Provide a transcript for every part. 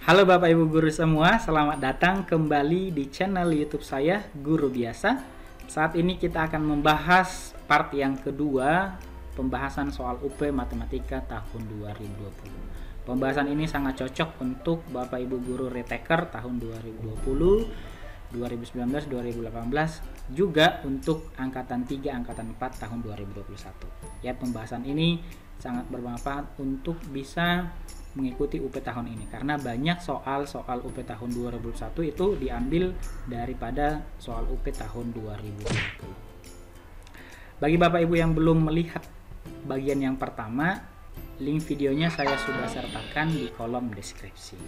Halo Bapak Ibu Guru semua, selamat datang kembali di channel YouTube saya, Guru Biasa. Saat ini kita akan membahas part yang kedua, pembahasan soal UP Matematika tahun 2020. Pembahasan ini sangat cocok untuk Bapak Ibu Guru Retaker tahun 2020, 2019, 2018, juga untuk Angkatan 3, Angkatan 4 tahun 2021. Ya, pembahasan ini sangat bermanfaat untuk bisa mengikuti UP tahun ini karena banyak soal-soal UP tahun 2021 itu diambil daripada soal UP tahun 2020. Bagi Bapak Ibu yang belum melihat bagian yang pertama, link videonya saya sudah sertakan di kolom deskripsi.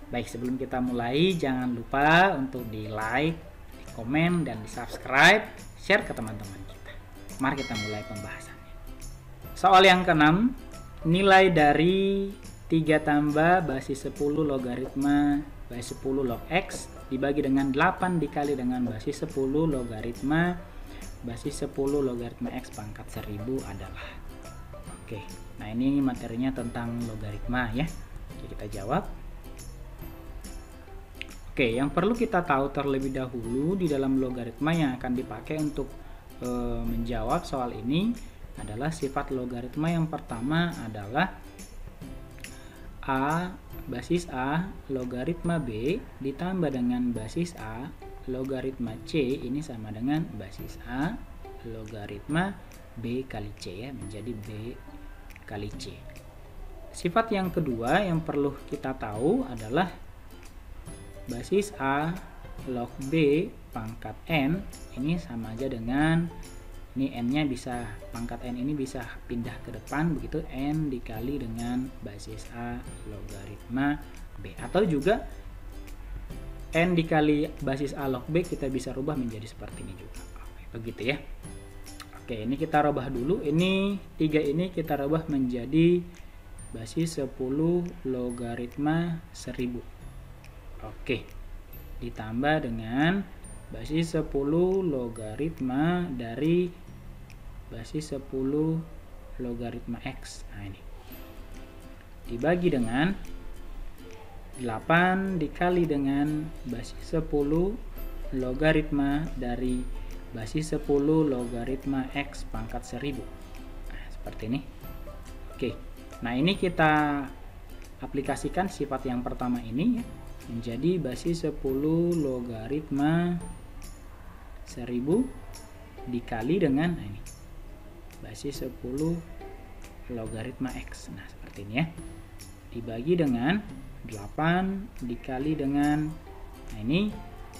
Baik, sebelum kita mulai jangan lupa untuk di like, di komen, dan di subscribe, share ke teman-teman kita. Mari kita mulai pembahasannya. Soal yang keenam, nilai dari 3 tambah basis 10 logaritma basis 10 log X dibagi dengan 8 dikali dengan basis 10 logaritma basis 10 logaritma X pangkat 1000 adalah. Oke, nah ini materinya tentang logaritma ya. Oke, kita jawab. Oke, yang perlu kita tahu terlebih dahulu di dalam logaritma yang akan dipakai untuk menjawab soal ini adalah sifat logaritma. Yang pertama adalah A basis A logaritma B ditambah dengan basis A logaritma C ini sama dengan basis A logaritma B kali C ya, menjadi B kali C. Sifat yang kedua yang perlu kita tahu adalah basis A log B pangkat N ini sama aja dengan, ini N-nya bisa, pangkat N ini bisa pindah ke depan, begitu N dikali dengan basis A logaritma B. Atau juga N dikali basis A log B kita bisa rubah menjadi seperti ini juga. Oke, begitu ya. Oke, ini kita rubah dulu. Ini 3 ini kita rubah menjadi basis 10 logaritma 1000. Oke, ditambah dengan basis 10 logaritma dari basis 10 logaritma X. Nah ini dibagi dengan 8 dikali dengan basis 10 logaritma dari basis 10 logaritma X pangkat 1000. Nah, seperti ini. Oke, nah ini kita aplikasikan sifat yang pertama ini ya, menjadi basis 10 logaritma 1000 dikali dengan, nah ini basis 10 logaritma X. Nah seperti ini ya, dibagi dengan 8 dikali dengan, nah ini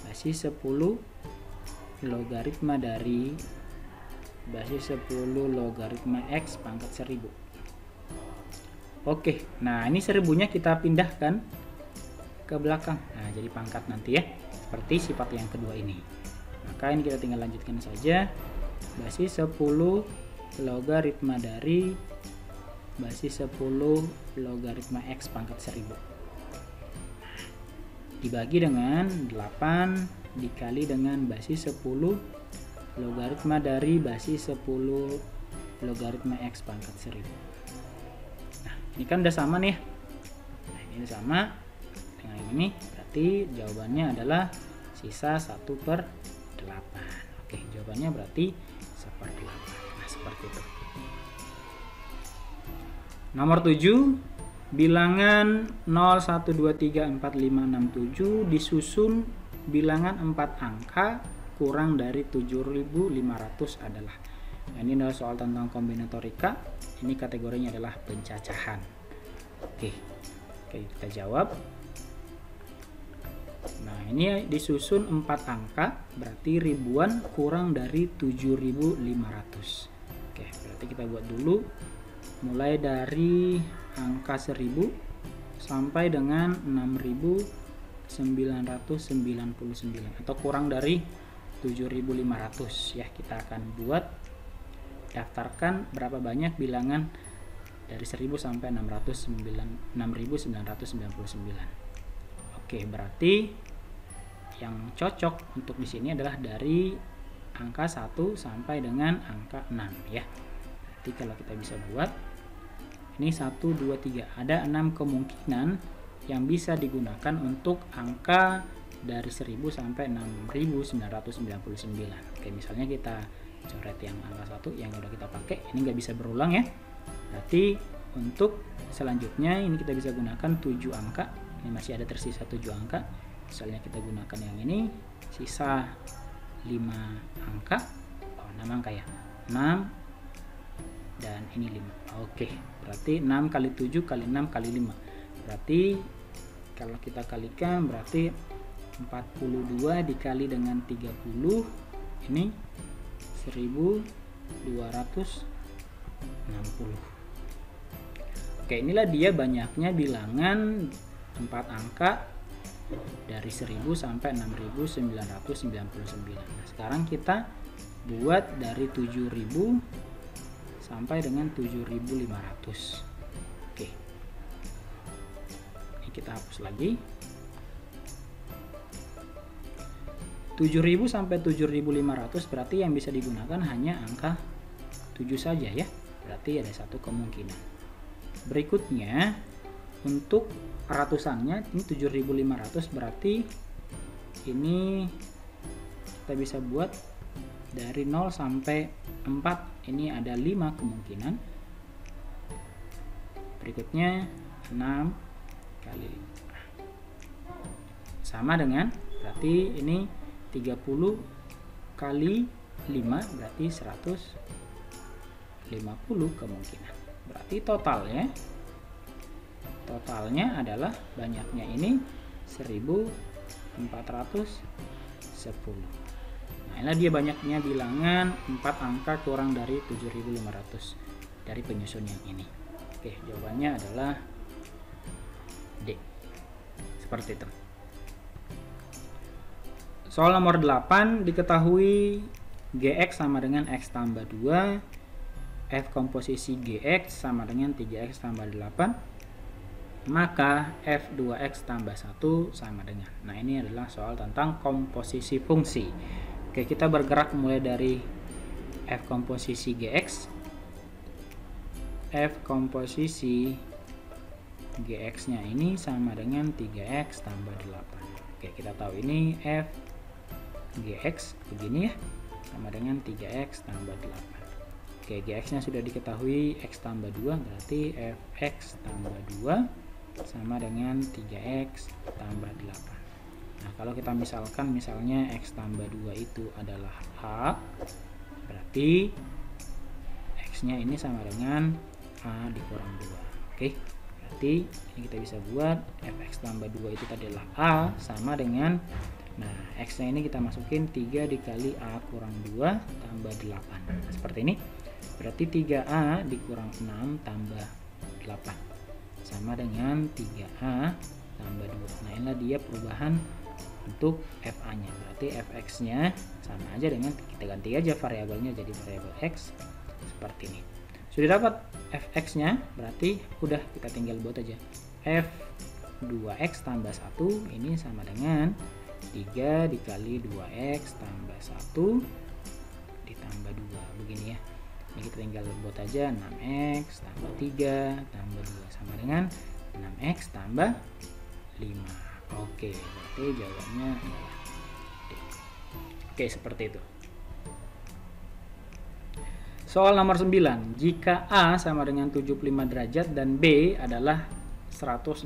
basis 10 logaritma dari basis 10 logaritma X pangkat 1000. Oke, nah ini 1000-nya kita pindahkan ke belakang, nah jadi pangkat nanti ya, seperti sifat yang kedua ini. Maka ini kita tinggal lanjutkan saja, basis 10 logaritma dari basis 10 logaritma X pangkat 1000 dibagi dengan 8 dikali dengan basis 10 logaritma dari basis 10 logaritma X pangkat 1000. Nah ini kan udah sama nih. Nah ini sama dengan ini, berarti jawabannya adalah sisa 1/8. Oke, jawabannya berarti 1/8. Nah seperti itu. Nomor 7, bilangan 0, 1, 2, 3, 4, 5, 6, 7 disusun bilangan 4 angka kurang dari 7.500 adalah. Nah, ini adalah soal tentang kombinatorika. Ini kategorinya adalah pencacahan. Oke, kita jawab. Nah ini disusun 4 angka, berarti ribuan kurang dari 7.500. Oke, berarti kita buat dulu mulai dari angka 1000 sampai dengan 6.999 atau kurang dari 7.500 ya. Kita akan buat, daftarkan berapa banyak bilangan dari 1000 sampai 6.999. Oke, berarti yang cocok untuk di sini adalah dari angka 1 sampai dengan angka 6 ya. Jadi kalau kita bisa buat ini 1, 2, 3, ada 6 kemungkinan yang bisa digunakan untuk angka dari 1000 sampai 6999. Oke, misalnya kita coret yang angka 1 yang udah kita pakai, ini nggak bisa berulang ya. Berarti untuk selanjutnya ini kita bisa gunakan 7 angka. Ini masih ada tersisa 7 angka. Misalnya kita gunakan yang ini, sisa 5 angka. 6 angka ya. 6 dan ini 5. Oke, berarti 6 kali 7 kali 6 kali 5. Berarti kalau kita kalikan berarti 42 dikali dengan 30 ini 1260. Oke, inilah dia banyaknya bilangan 4 angka dari 1000 sampai 6999. Nah, sekarang kita buat dari 7000 sampai dengan 7500. Oke. Ini kita hapus lagi. 7000 sampai 7500 berarti yang bisa digunakan hanya angka 7 saja ya. Berarti ada satu kemungkinan. Berikutnya untuk ratusannya ini 7500, berarti ini kita bisa buat dari 0 sampai 4 ini ada 5 kemungkinan. Berikutnya 6 kali 5 sama dengan, berarti ini 30 kali 5 berarti 150 kemungkinan. Berarti totalnya adalah banyaknya ini 1410. Nah, inilah dia banyaknya bilangan 4 angka kurang dari 7500 dari penyusun yang ini. Oke, jawabannya adalah D. Seperti itu. Soal nomor 8, diketahui Gx sama dengan X tambah 2, F komposisi Gx sama dengan 3X tambah 8, maka F2X tambah 1 sama dengan. Nah, ini adalah soal tentang komposisi fungsi. Oke, kita bergerak mulai dari F komposisi Gx. F komposisi Gx nya ini sama dengan 3X tambah 8. Oke, kita tahu ini F Gx begini ya, sama dengan 3X tambah 8. Oke, Gx nya sudah diketahui, X tambah 2 berarti Fx tambah 2 sama dengan 3X tambah 8. Nah, kalau kita misalnya X tambah 2 itu adalah A, berarti X nya ini sama dengan A dikurang 2. Oke, berarti ini kita bisa buat Fx tambah 2 itu tadi adalah A sama dengan, nah, X nya ini kita masukin 3 dikali A kurang 2 tambah 8. Seperti ini. Berarti 3A dikurang 6 tambah 8 sama dengan 3A tambah 2. Nah, inilah dia perubahan untuk FA nya. Berarti Fx nya sama aja dengan, kita ganti aja variabelnya jadi variabel X seperti ini. Sudah dapat Fx nya, berarti udah kita tinggal buat aja F2X tambah 1 ini sama dengan 3 dikali 2X tambah 1 ditambah 2 begini ya. Ini kita tinggal buat aja 6X tambah 3 tambah 2 sama dengan 6X tambah 5. Oke, berarti jawabannya adalah D. Oke, seperti itu. Soal nomor 9, jika A sama dengan 75 derajat dan B adalah 165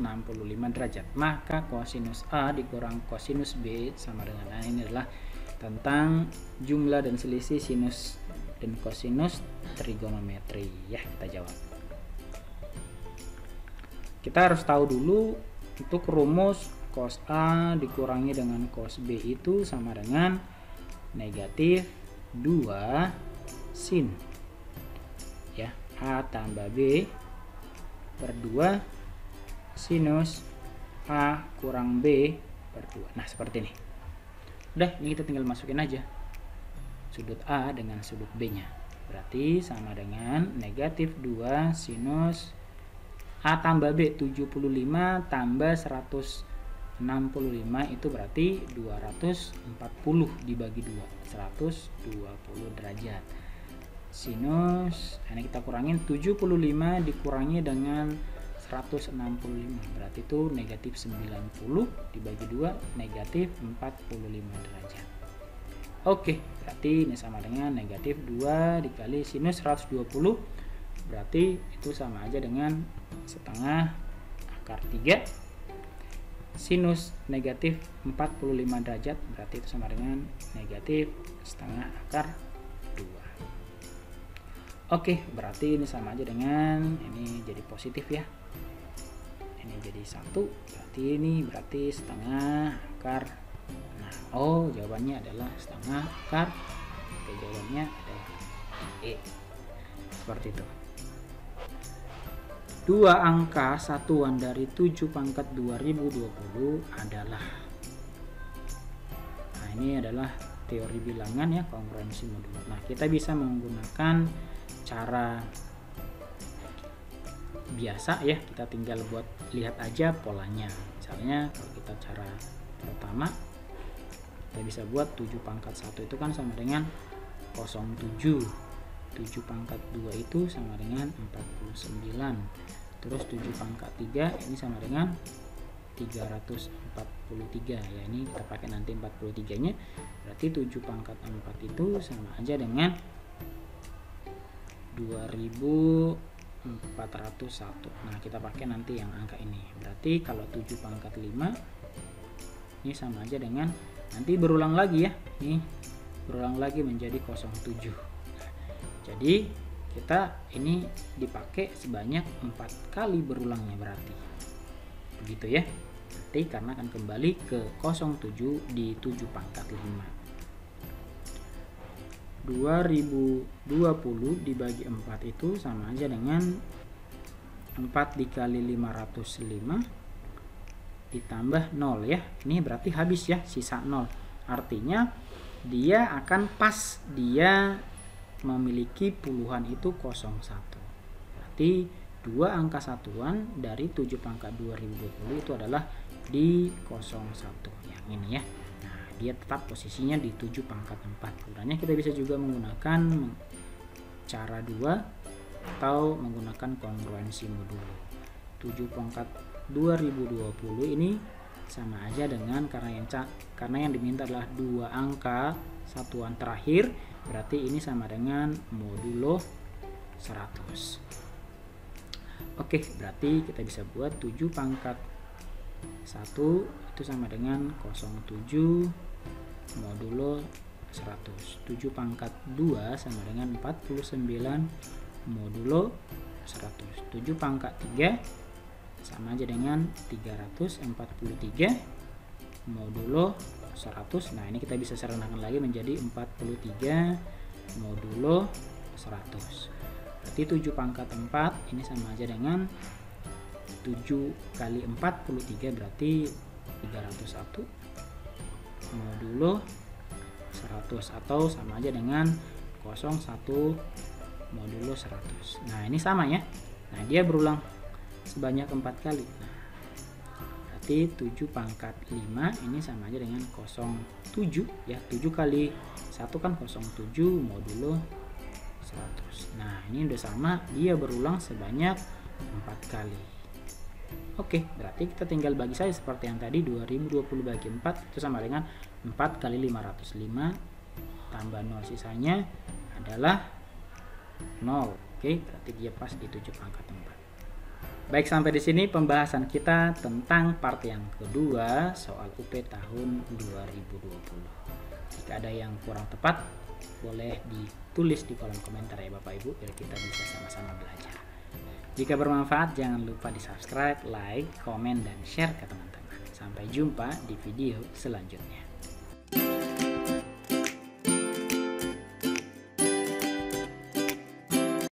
derajat, maka kosinus A dikurang kosinus B sama dengan A. Ini adalah tentang jumlah dan selisih sinus dan kosinus trigonometri ya, kita jawab. Kita harus tahu dulu untuk rumus cos A dikurangi dengan cos B itu sama dengan negatif 2 sin ya, A tambah B per 2 sinus A kurang B per 2. Nah, seperti ini. Udah, ini kita tinggal masukin aja sudut A dengan sudut B nya. Berarti sama dengan negatif 2 sinus A tambah B 75 tambah 165 itu berarti 240 dibagi 2, 120 derajat. Sinus, ini kita kurangin 75 dikurangi dengan 165, berarti itu negatif 90 dibagi 2 negatif 45 derajat. Oke, berarti ini sama dengan negatif 2 dikali sinus 120, berarti itu sama aja dengan setengah akar 3. Sinus negatif 45 derajat, berarti itu sama dengan negatif setengah akar 2. Oke, berarti ini sama aja dengan ini jadi positif ya. Ini jadi 1, berarti setengah akar. Nah, jawabannya adalah setengah akar. Oke, jawabannya adalah E. Seperti itu. 2 angka satuan dari 7 pangkat 2020 adalah. Nah, ini adalah teori bilangan ya, kongruensi modulo. Nah, kita bisa menggunakan cara biasa ya, kita tinggal buat lihat aja polanya. Misalnya kalau kita cara pertama, kita bisa buat 7 pangkat 1 itu kan sama dengan 07, 7 pangkat 2 itu sama dengan 49, terus 7 pangkat 3 ini sama dengan 343 ya, ini kita pakai nanti 43 nya, berarti 7 pangkat 4 itu sama aja dengan 2401. Nah, kita pakai nanti yang angka ini. Berarti kalau 7 pangkat 5 ini sama aja dengan, nanti berulang lagi ya. Ini berulang lagi menjadi 07. Jadi kita ini dipakai sebanyak 4 kali berulangnya berarti. Begitu ya. Berarti karena akan kembali ke 07 di 7 pangkat 5. 2020 dibagi 4 itu sama aja dengan 4 dikali 505 ditambah 0 ya. Ini berarti habis ya, sisa 0. Artinya dia akan pas, dia memiliki puluhan itu 01. Berarti 2 angka satuan dari 7 pangkat 2020 itu adalah di 01 yang ini ya. Dia tetap posisinya di 7 pangkat 4. Sebenarnya kita bisa juga menggunakan cara 2 atau menggunakan kongruensi modulo. 7 pangkat 2020 ini sama aja dengan, karena yang diminta adalah 2 angka satuan terakhir, berarti ini sama dengan modulo 100. Oke, berarti kita bisa buat 7 pangkat 1 itu sama dengan 07 modulo 100. 7 pangkat 2 sama dengan 49 modulo 100. 7 pangkat 3 sama aja dengan 343 modulo 100. Nah, ini kita bisa sederhanakan lagi menjadi 43 modulo 100. Berarti 7 pangkat 4 ini sama aja dengan 7 kali 43, berarti 301 modulo 100, atau sama aja dengan 01 modulo 100. Nah, ini sama ya. Nah, dia berulang sebanyak 4 kali. Nah, berarti 7 pangkat 5 ini sama aja dengan 07 ya. 7 kali 1 kan 07 modulo 100. Nah, ini udah sama, dia berulang sebanyak 4 kali. Oke, berarti kita tinggal bagi saja seperti yang tadi, 2020 bagi 4 itu sama dengan 4 kali 505 tambah 0, sisanya adalah 0. Oke, berarti dia pas di 7 pangkat 4. Baik, sampai di sini pembahasan kita tentang part yang kedua soal UP tahun 2020. Jika ada yang kurang tepat, boleh ditulis di kolom komentar ya Bapak Ibu, biar kita bisa sama-sama belajar. Jika bermanfaat, jangan lupa di subscribe, like, komen, dan share ke teman-teman. Sampai jumpa di video selanjutnya.